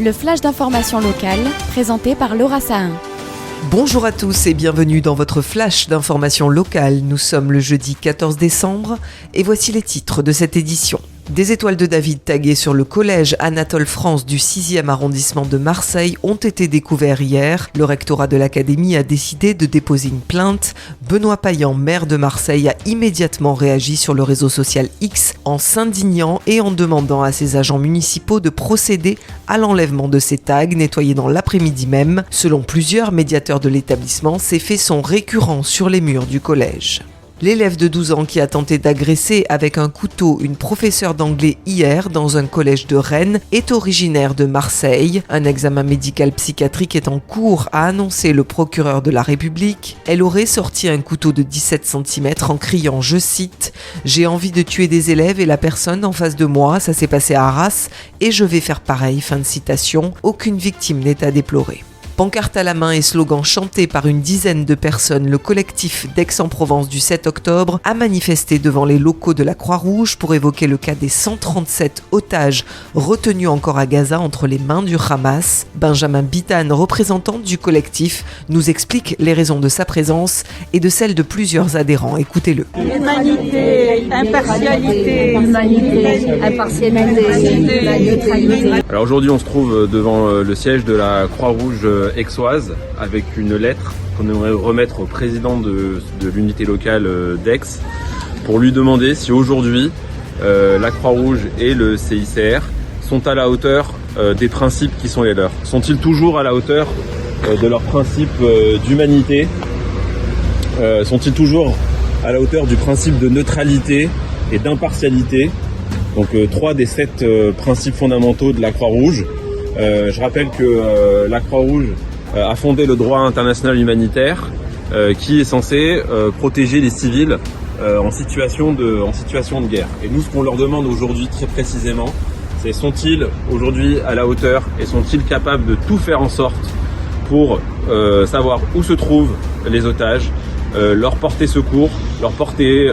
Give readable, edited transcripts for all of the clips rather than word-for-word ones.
Le flash d'information locale, présenté par Laura Sahin. Bonjour à tous et bienvenue dans votre flash d'information locale. Nous sommes le jeudi 14 décembre et voici les titres de cette édition. Des étoiles de David taguées sur le collège Anatole France du 6e arrondissement de Marseille ont été découverts hier. Le rectorat de l'académie a décidé de déposer une plainte. Benoît Payan, maire de Marseille, a immédiatement réagi sur le réseau social X en s'indignant et en demandant à ses agents municipaux de procéder à l'enlèvement de ces tags nettoyés dans l'après-midi même. Selon plusieurs médiateurs de l'établissement, ces faits sont récurrents sur les murs du collège. L'élève de 12 ans qui a tenté d'agresser avec un couteau une professeure d'anglais hier dans un collège de Rennes est originaire de Marseille. Un examen médical psychiatrique est en cours, a annoncé le procureur de la République. Elle aurait sorti un couteau de 17 cm en criant, je cite, « J'ai envie de tuer des élèves et la personne en face de moi, ça s'est passé à Arras et je vais faire pareil », fin de citation. Aucune victime n'est à déplorer. Pancarte à la main et slogan chantés par une dizaine de personnes, le collectif d'Aix-en-Provence du 7 octobre a manifesté devant les locaux de la Croix-Rouge pour évoquer le cas des 137 otages retenus encore à Gaza entre les mains du Hamas. Benjamin Bitane, représentant du collectif, nous explique les raisons de sa présence et de celles de plusieurs adhérents. Écoutez-le. Humanité, impartialité, neutralité. Alors aujourd'hui, on se trouve devant le siège de la Croix-Rouge aixoise avec une lettre qu'on aimerait remettre au président de l'unité locale d'Aix pour lui demander si aujourd'hui la Croix-Rouge et le CICR sont à la hauteur des principes qui sont les leurs. Sont-ils toujours à la hauteur de leurs principes d'humanité? Sont-ils toujours à la hauteur du principe de neutralité et d'impartialité? Donc 3 des 7 principes fondamentaux de la Croix-Rouge. Je rappelle que la Croix-Rouge a fondé le droit international humanitaire qui est censé protéger les civils en situation de guerre. Et nous, ce qu'on leur demande aujourd'hui très précisément, c'est sont-ils aujourd'hui à la hauteur et sont-ils capables de tout faire en sorte pour savoir où se trouvent les otages, leur porter secours, leur porter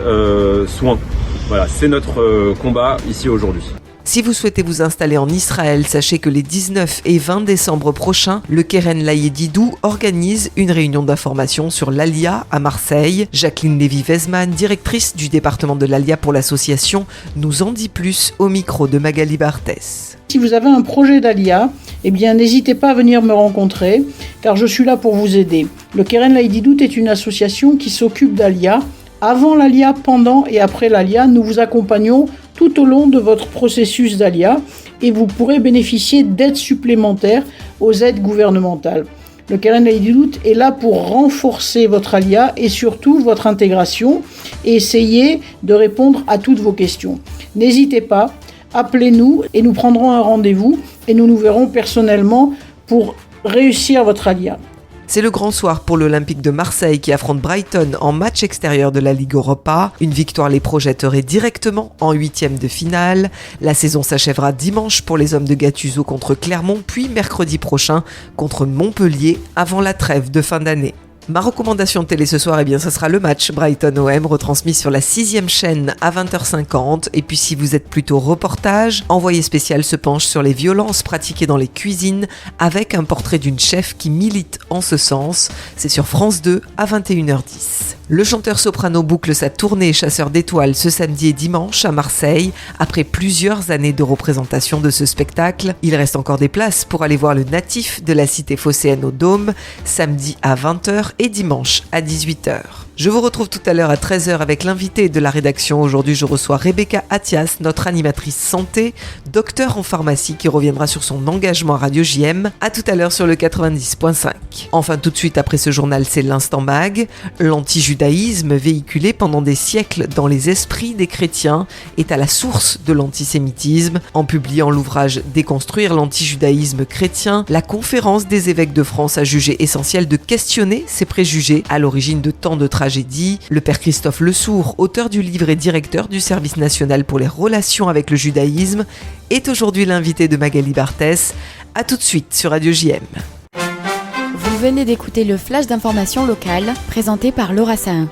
soin. Voilà, c'est notre combat ici aujourd'hui. Si vous souhaitez vous installer en Israël, sachez que les 19 et 20 décembre prochains, le Keren Layedidou organise une réunion d'information sur l'Alia à Marseille. Jacqueline Lévy-Weisman, directrice du département de l'Alia pour l'association, nous en dit plus au micro de Magali Barthès. Si vous avez un projet d'Alia, eh bien n'hésitez pas à venir me rencontrer, car je suis là pour vous aider. Le Keren Layedidou est une association qui s'occupe d'Alia. Avant l'Alia, pendant et après l'Alia, nous vous accompagnons tout au long de votre processus d'Alia et vous pourrez bénéficier d'aides supplémentaires aux aides gouvernementales. Le Keren Layedidou est là pour renforcer votre Alia et surtout votre intégration et essayer de répondre à toutes vos questions. N'hésitez pas, appelez-nous et nous prendrons un rendez-vous et nous nous verrons personnellement pour réussir votre Alia. C'est le grand soir pour l'Olympique de Marseille qui affronte Brighton en match extérieur de la Ligue Europa. Une victoire les projetterait directement en 8e de finale. La saison s'achèvera dimanche pour les hommes de Gattuso contre Clermont, puis mercredi prochain contre Montpellier avant la trêve de fin d'année. Ma recommandation de télé ce soir, eh bien, ce sera le match Brighton-OM retransmis sur la 6e chaîne à 20h50. Et puis si vous êtes plutôt reportage, Envoyé spécial se penche sur les violences pratiquées dans les cuisines avec un portrait d'une chef qui milite en ce sens. C'est sur France 2 à 21h10. Le chanteur soprano boucle sa tournée Chasseur d'étoiles ce samedi et dimanche à Marseille. Après plusieurs années de représentation de ce spectacle, il reste encore des places pour aller voir le natif de la cité phocéenne au Dôme, samedi à 20h et dimanche à 18h. Je vous retrouve tout à l'heure à 13h avec l'invité de la rédaction. Aujourd'hui, je reçois Rebecca Attias, notre animatrice santé, docteur en pharmacie, qui reviendra sur son engagement à Radio JM. À tout à l'heure sur le 90.5. Enfin, tout de suite après ce journal, c'est l'Instant Mag. L'antijudaïsme, véhiculé pendant des siècles dans les esprits des chrétiens, est à la source de l'antisémitisme. En publiant l'ouvrage Déconstruire l'antijudaïsme chrétien, la Conférence des évêques de France a jugé essentiel de questionner ces préjugés à l'origine de tant de tragédie. Le père Christophe Lesourd, auteur du livre et directeur du Service national pour les relations avec le judaïsme, est aujourd'hui l'invité de Magali Barthès. A tout de suite sur Radio JM. Vous venez d'écouter le flash d'information locale présenté par Laura Sahin.